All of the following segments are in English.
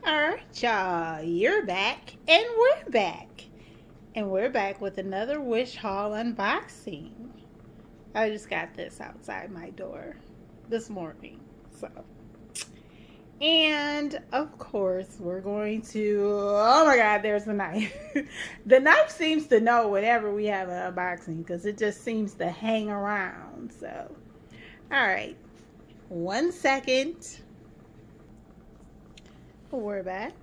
Alright, y'all, you're back, and we're back. And we're back with another Wish Haul unboxing. I just got this outside my door this morning, so. And, of course, we're going to, oh my God, there's the knife. The knife seems to know whenever we have an unboxing, because it just seems to hang around, so. Alright, 1 second. We're back,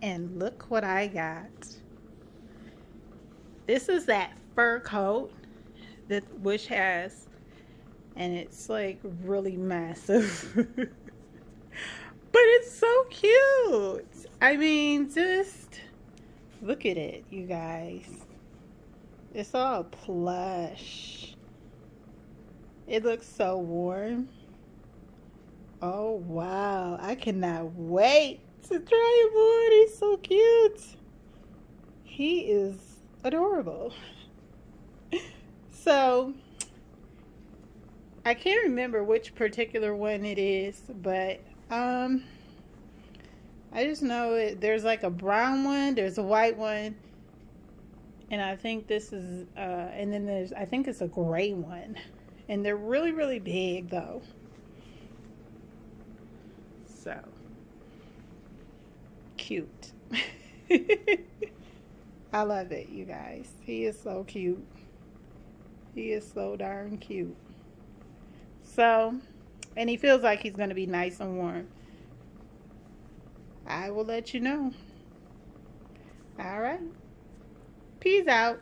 and look what I got. This is that fur coat that Wish has, and it's like really massive. But it's so cute. I mean, just look at it, you guys. It's all plush. It looks so warm. Oh wow, I cannot wait to try him on. He's so cute. He is adorable. So, I can't remember which particular one it is, but I just know there's like a brown one, there's a white one, and I think this is, and then I think it's a gray one. And they're really, really big though. So cute. I love it, you guys. He is so cute. He is so darn cute. So, and he feels like he's going to be nice and warm. I will let you know. All right. Peace out.